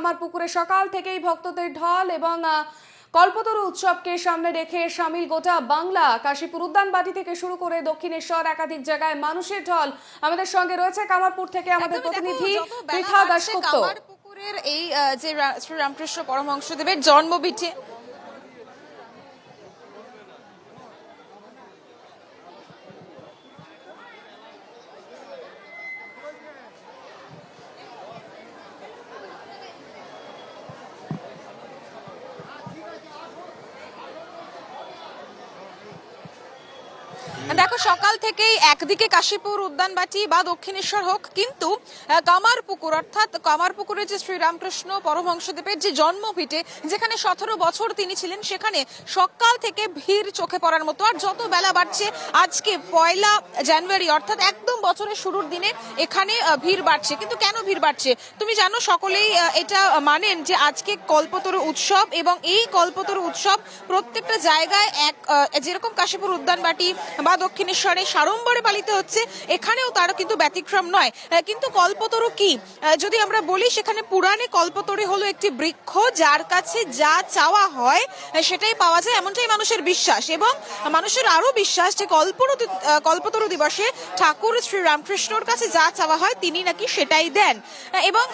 কামারপুকুরে সকাল থেকেই ভক্তদের ঢল এবং কল্পতরু উৎসবকে সামনে রেখে সামিল গোটা বাংলা। কাশীপুর উদ্যানবাটি থেকে শুরু করে দক্ষিণেশ্বর একাধিক জায়গায় মানুষের ঢল। আমাদের সঙ্গে রয়েছে কামারপুর থেকে আমাদের প্রতিনিধি পৃথা দাশগুপ্ত। কামারপুকুরের এই যে শ্রী রামকৃষ্ণ পরমহংসদেবের জন্মভিটে দেখো সকাল থেকেই একদিকে কাশীপুর উদ্যানবাটি বা দক্ষিণেশ্বর হোক, কিন্তু কামারপুকুর অর্থাৎ কামারপুকুরের যে শ্রীরামকৃষ্ণ পরমহংসদেবের যে জন্মভিটে, যেখানে 17 বছর তিনি ছিলেন, সেখানে সকাল থেকে ভিড় চোখে পড়ার মতো। আর যত বেলা বাড়ছে, আজকে 1 জানুয়ারি অর্থাৎ একদম বছরের শুরুর দিনে এখানে ভিড় বাড়ছে। কিন্তু কেন ভিড় বাড়ছে তুমি জানো, সকলেই এটা মানেন যে আজকে কল্পতরু উৎসব, এবং এই কল্পতরু উৎসব প্রত্যেকটা জায়গায় যেরকম কাশীপুর উদ্যানবাটি বা দক্ষিণেশ্বরে সাড়ম্বরে পালিত হচ্ছে, এখানেও তারও কিন্তু ব্যতিক্রম নয়। কিন্তু কল্পতরু কি যদি আমরা বলি, সেখানে পুরাণে কল্পতরু হলো একটি বৃক্ষ, যার কাছে যা চাওয়া হয় সেটাই পাওয়া যায়, এমনটাই মানুষের বিশ্বাস। এবং মানুষের আরো বিশ্বাস যে কল্পতরু দিবসে ঠাকুর শ্রী রামকৃষ্ণর কাছে যা চাওয়া হয় তিনি নাকি সেটাই দেন। এবং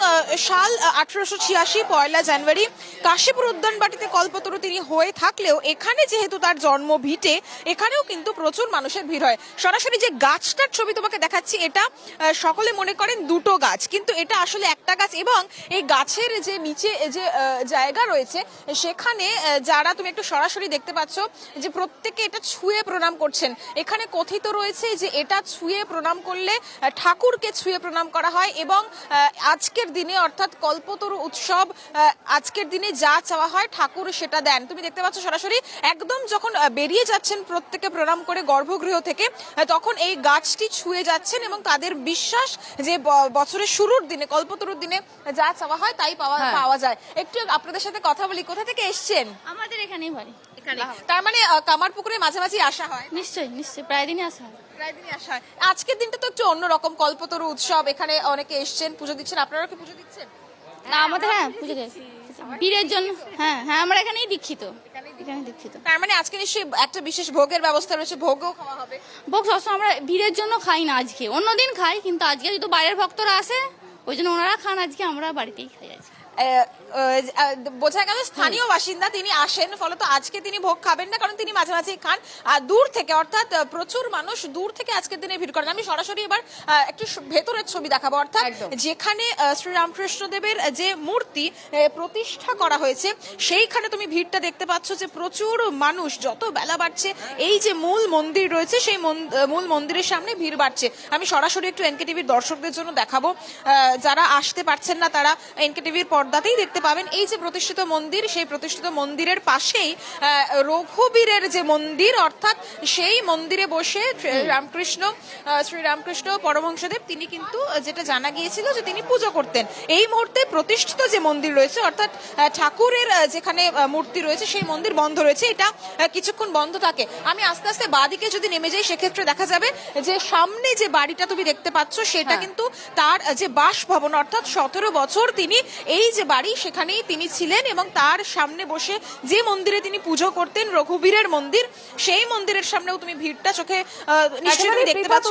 সাল 1886 1 জানুয়ারি কাশীপুর উদ্যানবাটিতে কল্পতরু তিনি হয়ে থাকলেও, এখানে যেহেতু তার জন্ম ভিটে, এখানেও কিন্তু প্রচুর মানুষের ভিড় হয়। সরাসরি যে গাছটার ছবি তোমাকে দেখাচ্ছি, এটা সকলে মনে করেন দুটো গাছ, কিন্তু এটা আসলে একটা গাছ। এবং এই গাছের যে নিচে যে জায়গা রয়েছে, সেখানে যারা তুমি একটু সরাসরি দেখতে পাচ্ছ যে প্রত্যেকে এটা ছুঁয়ে প্রণাম করছেন। এখানে কথিত রয়েছে যে এটা ছুঁয়ে প্রণাম করলে ঠাকুরকে ছুঁয়ে প্রণাম করা হয়, এবং আজকের দিনে অর্থাৎ কল্পতরু উৎসব, আজকের দিনে যা চাওয়া হয় ঠাকুর সেটা দেন। তুমি দেখতে পাচ্ছ সরাসরি একদম যখন বেরিয়ে যাচ্ছেন প্রত্যেকে প্রণাম করে গর্ভগৃহ থেকে, তখন এই গাছটি ছুঁয়ে যাচ্ছেন, এবং তাদের বিশ্বাস যে বছরের শুরুর দিনে কল্পতরুর দিনে যা চাওয়া হয় তাই পাওয়া যায়। একটু আপনাদের সাথে কথা বলি, কোথা থেকে এসছেন? আমাদের এখানেই বাড়ি। তার মানে কামারপুকুরে মাঝে মাঝে আসা হয়? নিশ্চয়ই নিশ্চয়ই, প্রায় দিনই আসা হয়। প্রায় দিনই আসা হয়। আজকের দিনটা তো একটু অন্যরকম, কল্পতরু উৎসব, এখানে অনেকে এসছেন, পুজো দিচ্ছেন। আপনারা কি পুজো দিচ্ছেন? না, আমাদের পুজো দিয়েছি বীরের জন্য। হ্যাঁ, আমরা এখানেই দীক্ষিত। এখানে দীক্ষিত। তার মানে আজকে নিশ্চয়ই একটা বিশেষ ভোগের ব্যবস্থা রয়েছে, ভোগও খাওয়া হবে। ভোগ সবসময় আমরা বীরের জন্য খাই না আজকে, অন্যদিন খাই, কিন্তু আজকে যেহেতু বাইরের ভক্তরা আসে ওই জন্য ওনারা খান, আজকে আমরা বাড়িতেই খাই। আজকে বোঝা গেল স্থানীয় বাসিন্দা তিনি আসেন, ফলত আজকে তিনি ভোগ খাবেন না, কারণ তিনি মাঝে মাঝে খান। আর দূর থেকে, অর্থাৎ প্রচুর মানুষ দূর থেকে আজকের দিনে ভিড় করেন। আমি সরাসরি এবার একটু ভেতরের ছবি দেখাবো, অর্থাৎ যেখানে শ্রীরামকৃষ্ণদেবের যে মূর্তি প্রতিষ্ঠা করা হয়েছে, সেইখানে তুমি ভিড়টা দেখতে পাচ্ছ যে প্রচুর মানুষ। যত বেলা বাড়ছে, এই যে মূল মন্দির রয়েছে, সেই মূল মন্দিরের সামনে ভিড় বাড়ছে। আমি সরাসরি একটু এনকেটিভির দর্শকদের জন্য দেখাবো, যারা আসতে পারছেন না তারা এনকেটিভির পর্দাতেই দেখতে পাবেন। এই যে প্রতিষ্ঠিত মন্দির, সেই প্রতিষ্ঠিত মন্দিরের পাশেই রঘুবীরের যে মন্দির, অর্থাৎ সেই মন্দিরে বসে শ্রী রামকৃষ্ণ পরমহংসদেব তিনি কিন্তু, যেটা জানা গিয়েছিল যে তিনি পুজো করতেন। এই মুহূর্তে প্রতিষ্ঠিত যে মন্দির রয়েছে, অর্থাৎ ঠাকুরের যেখানে মূর্তি রয়েছে, সেই মন্দির বন্ধ রয়েছে। এটা কিছুক্ষণ বন্ধ থাকে। আমি আস্তে আস্তে বাঁদিকে যদি নেমে যাই, সেক্ষেত্রে দেখা যাবে যে সামনে যে বাড়িটা তুমি দেখতে পাচ্ছ, সেটা কিন্তু তার যে বাসভবন, অর্থাৎ 17 বছর তিনি এই যে বাড়ি সেখানেই তিনি ছিলেন, এবং তার সামনে বসে যে মন্দিরে তিনি পুজো করতেন, রঘুবীরের মন্দির, সেই মন্দিরের সামনেও তুমি ভিড়টা চোখে নিশ্চয়ই দেখতে পাচ্ছ।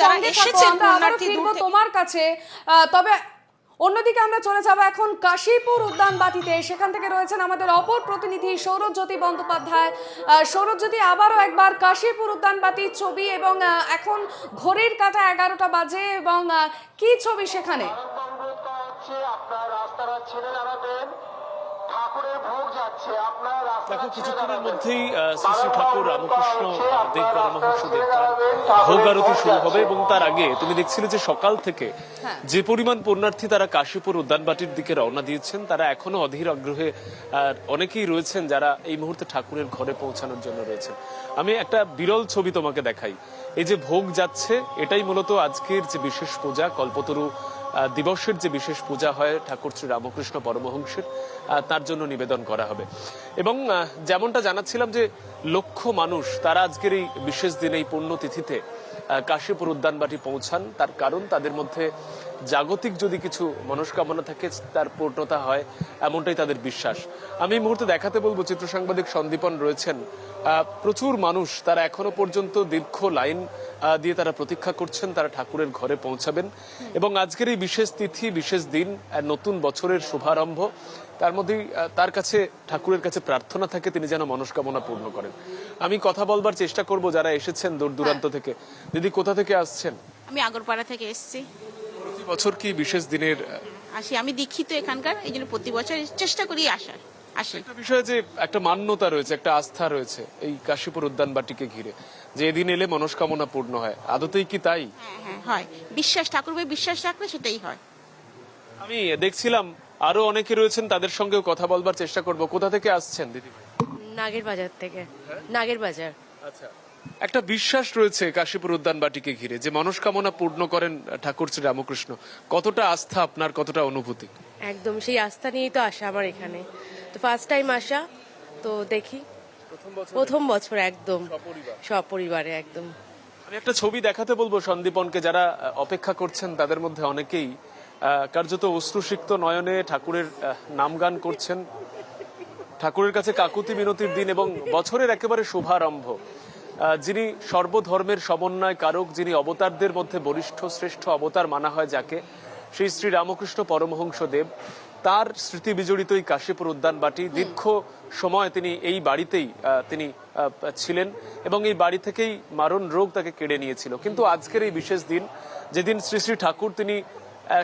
যারা এসেছেন পুণ্যার্থী তোমার কাছে, তবে অন্যদিকে আমরা চলে যাব এখন কাশীপুর উদ্যানবাটিতে। সেখান থেকে রয়েছেন আমাদের অপর প্রতিনিধি সৌরজ্যোতি বন্দ্যোপাধ্যায়। সৌরজ্যোতি, আবারও একবার কাশীপুর উদ্যানবাটির ছবি, এবং এখন ঘড়ির কাঁটা 11টা বাজে, এবং কি ছবি সেখানে? দেখো, কিছুক্ষণের মধ্যেই শ্রী শ্রী ঠাকুর রামকৃষ্ণ দেব পরমহংসদেব ভোগ আরতি শুরু হবে, এবং তার আগে তুমি দেখছিলে যে সকাল থেকে যে পরিমাণ পুণ্যার্থী তারা কাশীপুর উদ্যানবাটির দিকে রওনা দিয়েছেন, তারা এখনো অধীর আগ্রহে অনেকেই রয়েছেন যারা এই মুহূর্তে ঠাকুরের ঘরে পৌঁছানোর জন্য রয়েছেন। আমি একটা বিরল ছবি তোমাকে দেখাই। এই যে ভোগ যাচ্ছে, এটাই মূলত আজকের যে বিশেষ পূজা, কল্পতরু দিবসের যে বিশেষ পূজা হয় ঠাকুর শ্রী রামকৃষ্ণ পরমহংসের, তার জন্য নিবেদন করা হবে। এবং যেমনটা জানাচ্ছিলাম যে লক্ষ মানুষ তারা আজকের এই বিশেষ দিনে, এই পুণ্যতিথিতে কাশীপুর উদ্যানবাটি পৌঁছান। তার কারণ তাদের মধ্যে জাগতিক যদি কিছু মনস্কামনা থাকে তার পূর্ণতা হয়, এমনটাই তাদের বিশ্বাস। আমি এই মুহূর্তে দেখাতে বলবো, চিত্র সাংবাদিক সন্দীপন রয়েছেন, প্রচুর মানুষ তারা এখনো পর্যন্ত দীর্ঘ লাইন দিয়ে তারা প্রতীক্ষা করছেন, তারা ঠাকুরের ঘরে পৌঁছাবেন। এবং আজকের এই বিশেষ তিথি, বিশেষ দিন, নতুন বছরের শুভারম্ভ, তার মধ্যেই তার কাছে, ঠাকুরের কাছে প্রার্থনা থাকে তিনি যেন মনস্কামনা পূর্ণ করেন। আমি কথা বলবার চেষ্টা করব যারা এসেছেন দূর দূরান্ত থেকে। দিদি, কোথা থেকে আসছেন? আমি আগরপাড়া থেকে এসেছি। প্রতি বছর কি বিশেষ দিনের আসি, আমি দীক্ষিত এখানকার, এই জন্য প্রতি বছর চেষ্টা করি আসার। আসি। একটা বিষয়ে যে একটা মান্যতা রয়েছে, একটা আস্থা রয়েছে এই কাশীপুর উদ্যান বাটিকে ঘিরে, যে এদিন এলে মনস্কামনা পূর্ণ হয়, আদতেই কি তাই? হ্যাঁ হ্যাঁ হয়, বিশ্বাস, ঠাকুরের বিশ্বাস রাখলে সেটাই হয়। আমি দেখছিলাম আরো অনেকে রয়েছেন, তাদের সঙ্গেও কথা বলবার চেষ্টা করব। কোথা থেকে আসছেন দিদি? নাগের বাজার থেকে। নাগের বাজার। আচ্ছা, একটা বিশ্বাস রয়েছে কাশীপুর উদ্যান বাটিকে ঘিরে যে মনস্কামনা পূর্ণ করেন ঠাকুর শ্রী রামকৃষ্ণ। কতটা আস্থা আপনার, কতটা অনুভূতি? একদম সেই আস্থা নিয়েই তো আসা আমার এখানে। তো ফার্স্ট টাইম আসা, তো দেখি। প্রথম বছর একদম সপরিবারে একদম। আমি একটা ছবি দেখাতে বলবো সন্দীপনকে, যারা অপেক্ষা করছেন তাদের মধ্যে অনেকেই কার্যত অশ্রুসিক্ত নয়নে ঠাকুরের নামগান করছেন। ঠাকুরের কাছে কাকুতি মিনতির দিন এবং বছরের একেবারে শুভারম্ভ। যিনি সর্বধর্মের সমন্বয় কারক, যিনি অবতারদের মধ্যে বরিষ্ঠ শ্রেষ্ঠ অবতার মানা হয় যাকে, শ্রী শ্রী রামকৃষ্ণ পরমহংস দেব, তার স্মৃতি বিজড়িত এই কাশীপুর উদ্যান বাটি। দীর্ঘ সময় তিনি এই বাড়িতেই তিনি ছিলেন এবং এই বাড়ি থেকেই মারণ রোগ তাকে কেড়ে নিয়েছিল। কিন্তু আজকের এই বিশেষ দিন, যেদিন শ্রী শ্রী ঠাকুর তিনি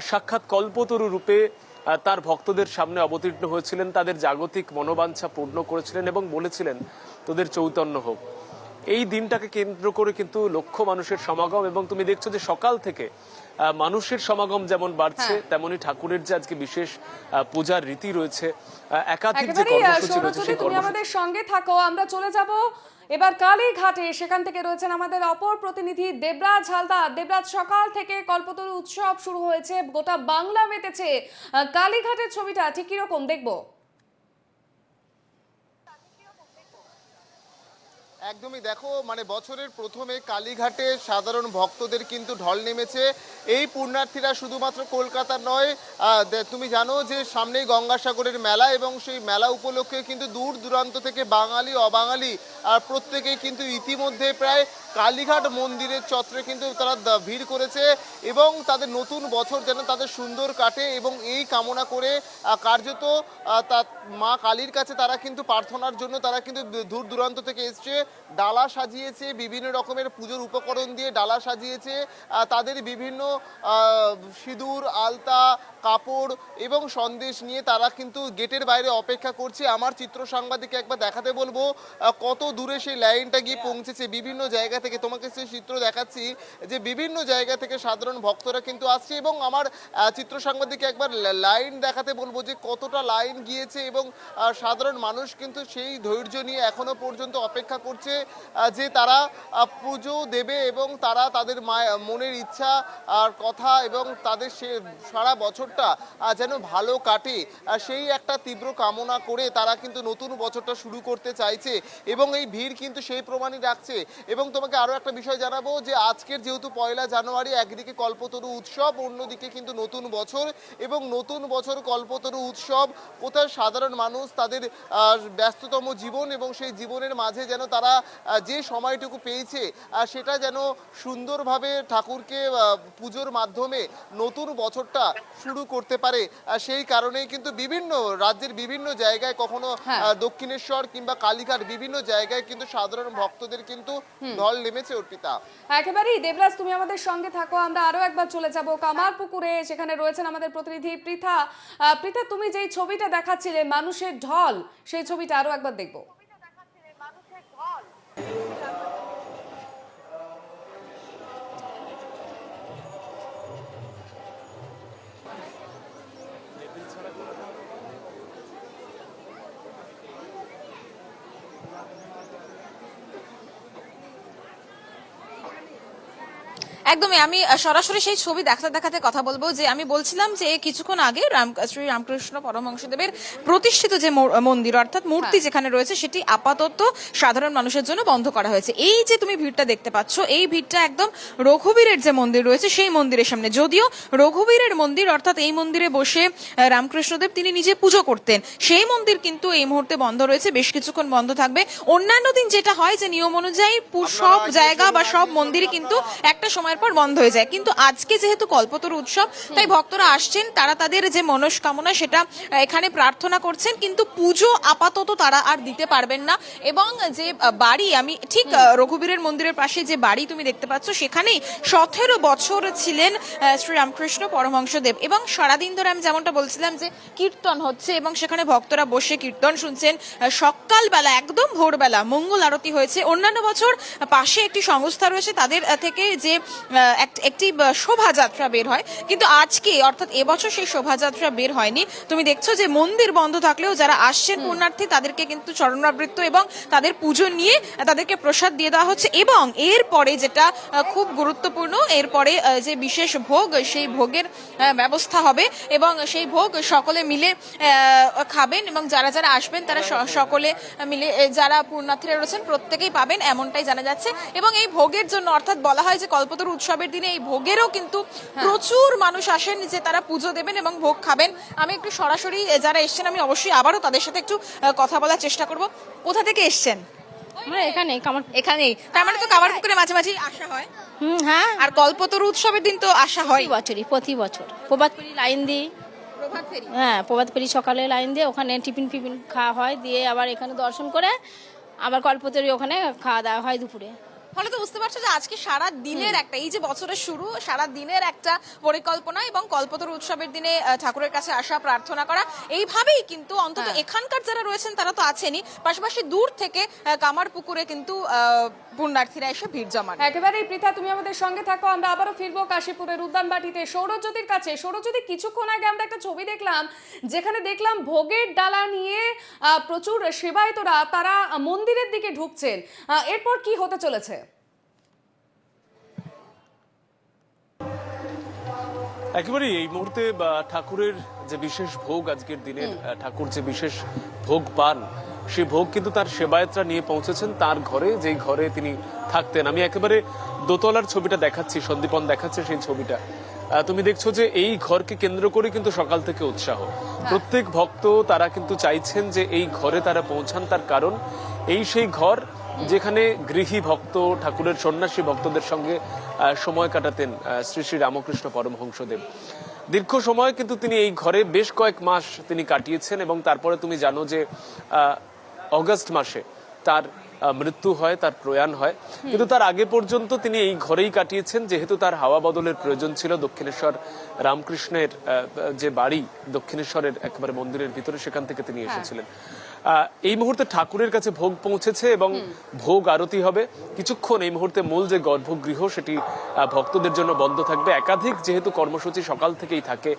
সাক্ষাৎ কল্পতরু রূপে তার ভক্তদের সামনে অবতীর্ণ হয়েছিলেন, তাদের জাগতিক মনোবাঞ্ছা পূর্ণ করেছিলেন এবং বলেছিলেন তোদের চৈতন্য হোক। এই দিনটাকে কেন্দ্র করে কিন্তু লক্ষ মানুষের সমাগম, এবং তুমি দেখছো যে সকাল থেকে মানুষের সমাগম যেমন বাড়ছে, তেমনি ঠাকুরের যে আজকে বিশেষ পূজার রীতি রয়েছে, একাধিক যে কর্মসূচি রয়েছে সেই তুমি আমাদের সঙ্গে থাকো। আমরা চলে যাব এবার কালীঘাটে, সেখান থেকে রয়েছেন আমাদের অপর প্রতিনিধি দেবরাজ হালদার। দেবরাজ, সকাল থেকে কল্পতরু উৎসব শুরু হয়েছে, গোটা বাংলা মেতেছে। কালীঘাটের ছবিটা ঠিক কিরকম দেখবো? একদমই, দেখো মানে বছরের প্রথমে কালীঘাটে সাধারণ ভক্তদের কিন্তু ঢল নেমেছে। এই পুণ্যার্থীরা শুধুমাত্র কলকাতার নয়, তুমি জানো যে সামনেই গঙ্গাসাগরের মেলা, এবং সেই মেলা উপলক্ষে কিন্তু দূর দূরান্ত থেকে বাঙালি অবাঙালি প্রত্যেকেই কিন্তু ইতিমধ্যে প্রায় কালীঘাট মন্দিরের চত্বরে কিন্তু তারা ভিড় করেছে এবং তাদের নতুন বছর যেন তাদের সুন্দর কাটে, এবং এই কামনা করে কার্যত মা কালীর কাছে তারা কিন্তু প্রার্থনার জন্য তারা কিন্তু দূর দূরান্ত থেকে এসছে। ডালা সাজিয়েছে, বিভিন্ন রকমের পুজোর উপকরণ দিয়ে ডালা সাজিয়েছে, তাদের বিভিন্ন সিঁদুর, আলতা, কাপড় এবং সন্দেশ নিয়ে তারা কিন্তু গেটের বাইরে অপেক্ষা করছে। আমার চিত্র সাংবাদিককে একবার দেখাতে বলবো কত দূরে সেই লাইনটা গিয়ে পৌঁছেছে। বিভিন্ন জায়গা থেকে তোমাকে সেই চিত্র দেখাচ্ছি যে বিভিন্ন জায়গা থেকে সাধারণ ভক্তরা কিন্তু আসছে, এবং আমার চিত্র সাংবাদিককে একবার লাইন দেখাতে বলবো যে কতটা লাইন গিয়েছে, এবং সাধারণ মানুষ কিন্তু সেই ধৈর্য নিয়ে এখনো পর্যন্ত অপেক্ষা করছে যে তারা পুজো দেবে এবং তারা তাদের মনের ইচ্ছা আর কথা এবং তাদের সে সারা বছরটা যেন ভালো কাটে, সেই একটা তীব্র কামনা করে তারা কিন্তু নতুন বছরটা শুরু করতে চাইছে, এবং এই ভিড় কিন্তু সেই প্রমাণই রাখছে। এবং তোমাকে আরও একটা বিষয় জানাবো যে আজকের যেহেতু 1 জানুয়ারি, একদিকে কল্পতরু উৎসব, অন্যদিকে কিন্তু নতুন বছর, এবং নতুন বছর কল্পতরু উৎসব কোথায় সাধারণ মানুষ তাদের ব্যস্ততম জীবন এবং সেই জীবনের মাঝে যেন তারা যে সময়টুকু পেয়েছে সেটা যেন সুন্দরভাবে ঠাকুরকে পুজোর মাধ্যমে নতুন বছরটা শুরু করতে পারে, সেই কারণেই কিন্তু বিভিন্ন রাজ্যের বিভিন্ন জায়গায়, কখনো দক্ষিণেশ্বর কিংবা কালীঘাট, বিভিন্ন জায়গায় কিন্তু সাধারণ ভক্তদের কিন্তু ঢল নেমেছে। অর্পিতা, একেবারেই। দেবরাজ, তুমি আমাদের সঙ্গে থাকো। আমরা আরো একবার চলে যাব কামারপুকুরে, সেখানে রয়েছেন আমাদের প্রতিনিধি পৃথা। পৃথা, তুমি যেই ছবিটা দেখাচ্ছিলে মানুষের ঢল, সেই ছবিটা আরো একবার দেখবো। একদমই, আমি সরাসরি সেই ছবি দেখাতে দেখাতে কথা বলবো যে আমি বলছিলাম যে কিছুক্ষণ আগে শ্রী রামকৃষ্ণ পরমহংসদেবের প্রতিষ্ঠিত যে মন্দির অর্থাৎ মূর্তি যেখানে রয়েছে সেটি আপাতত সাধারণ মানুষের জন্য বন্ধ করা হয়েছে। এই যে তুমি ভিড়টা দেখতে পাচ্ছ, এই ভিড়টা একদম রঘুবীরের যে মন্দির রয়েছে সেই মন্দিরের সামনে। যদিও রঘুবীরের মন্দির অর্থাৎ এই মন্দিরে বসে রামকৃষ্ণদেব তিনি নিজে পুজো করতেন, সেই মন্দির কিন্তু এই মুহূর্তে বন্ধ রয়েছে, বেশ কিছুক্ষণ বন্ধ থাকবে। অন্যান্য দিন যেটা হয় যে নিয়ম অনুযায়ী সব জায়গা বা সব মন্দিরই কিন্তু একটা সময়ের পর বন্ধ হয়ে যায়, কিন্তু আজকে যেহেতু কল্পতরু উৎসব তাই ভক্তরা আসছেন, তারা তাদের যে মনস্কামনা সেটা এখানে প্রার্থনা করছেন, কিন্তু পুজো আপাতত তারা আর দিতে পারবেন না। এবং যে বাড়ি, আমি ঠিক রঘুবীরের মন্দিরের পাশে যে বাড়ি তুমি দেখতে পাচ্ছ সেখানেই 17 বছর ছিলেন শ্রী রামকৃষ্ণ পরমহংসদেব। এবং সারাদিন ধরে আমি যেমনটা বলছিলাম যে কীর্তন হচ্ছে এবং সেখানে ভক্তরা বসে কীর্তন শুনছেন। সকালবেলা একদম ভোরবেলা মঙ্গল আরতি হয়েছে। অন্যান্য বছর পাশে একটি সংস্থা রয়েছে, তাদের থেকে যে একটি শোভাযাত্রা বের হয়, কিন্তু আজকে অর্থাৎ এবছর সেই শোভাযাত্রা বের হয়নি। তুমি দেখছো যে মন্দির বন্ধ থাকলেও যারা আসছেন পুণ্যার্থী তাদেরকে কিন্তু চরণাবৃত্ত এবং তাদের পুজো নিয়ে তাদেরকে প্রসাদ দিয়ে দেওয়া হচ্ছে। এবং এরপরে যেটা খুব গুরুত্বপূর্ণ, এরপরে যে বিশেষ ভোগ, সেই ভোগের ব্যবস্থা হবে এবং সেই ভোগ সকলে মিলে খাবেন এবং যারা যারা আসবেন তারা সকলে মিলে, যারা পুণ্যার্থীরা রয়েছেন প্রত্যেকেই পাবেন এমনটাই জানা যাচ্ছে। এবং এই ভোগের জন্য অর্থাৎ বলা হয় যে কল্পতরু উৎসবের দিনে এই ভোগেরও কিন্তু প্রচুর মানুষ আসেন যে তারা পুজো দেবেন এবং ভোগ খাবেন। আমি একটু সরাসরি যারা এসছেন আমি অবশ্যই আবারও তাদের সাথে একটু কথা বলার চেষ্টা করব। কোথা থেকে এসছেন? আমরা এখানে এখানেই, তার মানে তো কামারপুকুরে মাঝে মাঝে আসা হয়। হ্যাঁ, আর কল্পতরু উৎসবের দিন তো আসা হয় প্রতি বছর প্রভাত ফেরি লাইন দিই। প্রভাত ফেরি। হ্যাঁ, প্রভাত ফেরি সকালে লাইন দিয়ে ওখানে টিফিন ফিফিন খাওয়া হয়, দিয়ে আবার এখানে দর্শন করে আবার কল্পতরু ওখানে খাওয়া দাওয়া হয় দুপুরে। ফলে তো বুঝতে পারছো যে আজকে সারা দিনের একটা, এই যে বছরের শুরু, সারা দিনের একটা পরিকল্পনা এবং কল্পতরু উৎসবের দিনে ঠাকুরের কাছে আসা, প্রার্থনা করা, এইভাবেই কিন্তু অন্তত এখানকার যারা রয়েছেন তারা তো আছেনই, পাশাপাশি দূর থেকে কামারপুকুরে কিন্তু পুণ্যার্থীরা এসে ভিড় জমান। একেবারেই পৃথা, তুমি আমাদের সঙ্গে থাকো। আমরা আবারও ফিরবো কাশীপুরের উদ্যানবাটিতে সৌরজ্যোতির কাছে। সৌরজ্যোতি, কিছুক্ষণ আগে আমরা একটা ছবি দেখলাম যেখানে দেখলাম ভোগের ডালা নিয়ে প্রচুর সেবায়েতরা তারা মন্দিরের দিকে ঢুকছেন। এরপর কি হতে চলেছে? একেবারে এই মুহূর্তে ঠাকুরের যে বিশেষ ভোগ আজকের দিনের, ঠাকুর যে বিশেষ ভোগ পান সেই ভোগ কিন্তু তার সেবায়েতরা নিয়ে পৌঁছেছেন তার ঘরে, যেই ঘরে তিনি থাকতেন। আমি একেবারে দোতলার ছবিটা দেখাচ্ছি, সন্দীপন দেখাচ্ছে সেই ছবিটা। তুমি দেখছো যে এই ঘরকে কেন্দ্র করে কিন্তু সকাল থেকে উৎসাহ। প্রত্যেক ভক্ত তারা কিন্তু চাইছেন যে এই ঘরে তারা পৌঁছান, তার কারণ এই সেই ঘর যেখানে গৃহী ভক্ত, ঠাকুরের সন্ন্যাসী ভক্তদের সঙ্গে সময় কাটাতেন শ্রী শ্রী রামকৃষ্ণ পরমহংসদেব। দীর্ঘ সময় কিন্তু তিনি এই ঘরে বেশ কয়েক মাস তিনি কাটিয়েছেন এবং তারপরে তুমি জানো যে অগস্ট মাসে তার মৃত্যু হয়, তার প্রয়াণ হয়। কিন্তু তার আগে পর্যন্ত তিনি এই ঘরেই কাটিয়েছেন, যেহেতু তার হাওয়া বদলের প্রয়োজন ছিল। দক্ষিণেশ্বর রামকৃষ্ণের যে বাড়ি দক্ষিণেশ্বরের একেবারে মন্দিরের ভিতরে, সেখান থেকে তিনি এসেছিলেন। এই মুহূর্তে ঠাকুরের কাছে ভোগ পৌঁছেছে এবং ভোগ আরতি হবে কিছুক্ষণ। এই মুহূর্তে মূল যে গর্ভগৃহ সেটি ভক্তদের জন্য বন্ধ থাকবে। একাধিক যেহেতু কর্মসূচি সকাল থেকেই থাকে,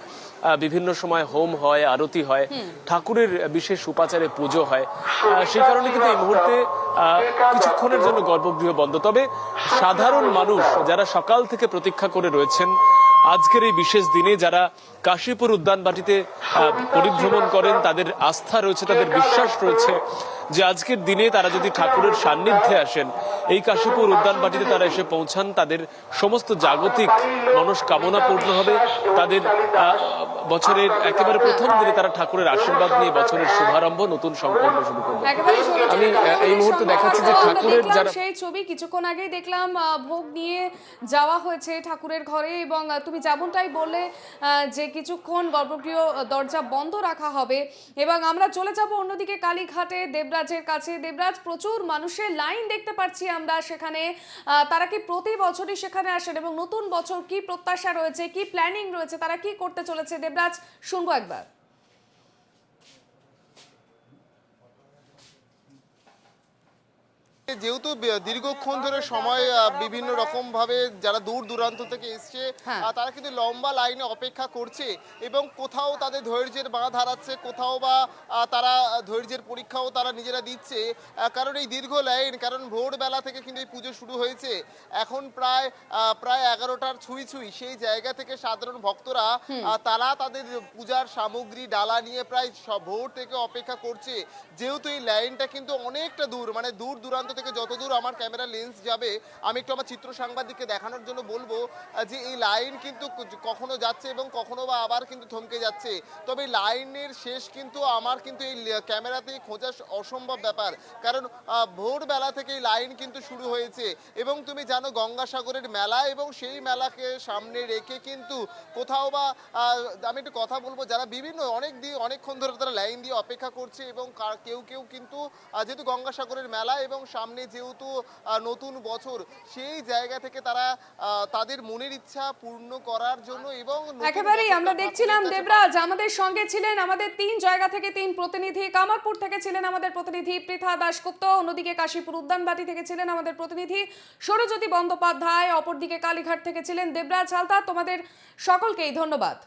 বিভিন্ন সময় হোম হয়, আরতি হয়, ঠাকুরের বিশেষ উপাচারে পুজো হয়, সেই কারণে কিন্তু এই মুহূর্তে কিছুক্ষণের জন্য গর্ভগৃহ বন্ধ। তবে সাধারণ মানুষ যারা সকাল থেকে প্রতীক্ষা করে রয়েছেন আজকের এই বিশেষ দিনে, যারা কাশীপুর উদ্যানবাটিতে পরিভ্রমণ করেন, তাদের আস্থা রয়েছে, তাদের বিশ্বাস রয়েছে যে আজকের দিনে তারা যদি ঠাকুরের সান্নিধ্যে আসেন, এই কাশীপুর উদ্যানবাটিতে তারা এসে পৌঁছান, তাদের সমস্ত জাগতিক মনস্কামনা পূর্ণ হবে। তাদের বছরের একেবারে প্রথম দিনে তারা ঠাকুরের আশীর্বাদ নিয়ে বছরের শুভারম্ভ, নতুন সংকল্প শুরু করবে। আমি এই মুহূর্তে দেখাচ্ছি যে ঠাকুরের যারা সেই ছবি কিছুক্ষণ আগেই দেখলাম, ভোগ নিয়ে যাওয়া হয়েছে ঠাকুরের ঘরে এবং তুমি যেমনটাই বললে যে কিছুক্ষণ গর্ভগৃহ দরজা বন্ধ রাখা হবে। এবং আমরা চলে যাব অন্যদিকে কালীঘাটে দেবরাজের কাছে। দেবরাজ, প্রচুর মানুষের লাইন দেখতে পাচ্ছি আমরা সেখানে। তারা কি প্রতি বছরই সেখানে আসেন এবং নতুন বছর কি প্রত্যাশা রয়েছে, কি প্ল্যানিং রয়েছে, তারা কি করতে চলেছে? দেবরাজ, শুনবো একবার। যেহেতু দীর্ঘক্ষণ ধরে সময় বিভিন্ন রকম ভাবে যারা দূর দূরান্ত থেকে এসছে হ্যাঁ। তারা কিন্তু লম্বা লাইনে অপেক্ষা করছে এবং কোথাও তাদের ধৈর্যের বাঁধ হারাচ্ছে, কোথাও বা তারা ধৈর্যের পরীক্ষাও তারা নিজেরা দিচ্ছে, কারণ এই দীর্ঘ লাইন, কারণ ভোরবেলা থেকে কিন্তু এই পুজো শুরু হয়েছে, এখন প্রায় 11টার ছুঁই ছুঁই, সেই জায়গা থেকে সাধারণ ভক্তরা তারা তাদের পূজার সামগ্রী ডালা নিয়ে প্রায় ভোর থেকে অপেক্ষা করছে। যেহেতু এই লাইনটা কিন্তু অনেকটা দূর, মানে দূর দূরান্ত থেকে যত দূর আমার ক্যামেরা লেন্স যাবে, আমি একটু আমার চিত্র সাংবাদিককে দেখানোর জন্য বলবো যে এই লাইন কিন্তু কখনো যাচ্ছে এবং কখনো বা আবার কিন্তু থমকে যাচ্ছে। তবে এই লাইনের শেষ কিন্তু আমার কিন্তু এই ক্যামেরাতে খোঁজা অসম্ভব ব্যাপার, কারণ ভোরবেলা থেকে এই লাইন কিন্তু শুরু হয়েছে এবং তুমি জানো গঙ্গাসাগরের মেলা এবং সেই মেলাকে সামনে রেখে কিন্তু কোথাও বা আমি একটু কথা বলবো, যারা বিভিন্ন অনেকক্ষণ ধরে তারা লাইন দিয়ে অপেক্ষা করছে এবং কেউ কেউ কিন্তু যেহেতু গঙ্গাসাগরের মেলা এবং সামনে যেহেতু নতুন বছর, সেই জায়গা থেকে তারা তাদের মনের ইচ্ছা পূর্ণ করার জন্য এবং নতুন একেবারেই বছরটা আমরা দেখছিলাম ঠাকুরের কাছে দেবরাজ আমাদের সঙ্গে ছিলেন, আমাদের 3 জায়গা থেকে 3 প্রতিনিধি। কামারপুর থেকে ছিলেন আমাদের প্রতিনিধি পৃথা দাশগুপ্ত, অন্যদিকে কাশীপুর উদ্যানবাটি থেকে ছিলেন আমাদের প্রতিনিধি সৌরজ্যোতি বন্দ্যোপাধ্যায়, অপরদিকে কালীঘাট থেকে ছিলেন দেবরাজ হালদার। তোমাদের সকলকেই ধন্যবাদ।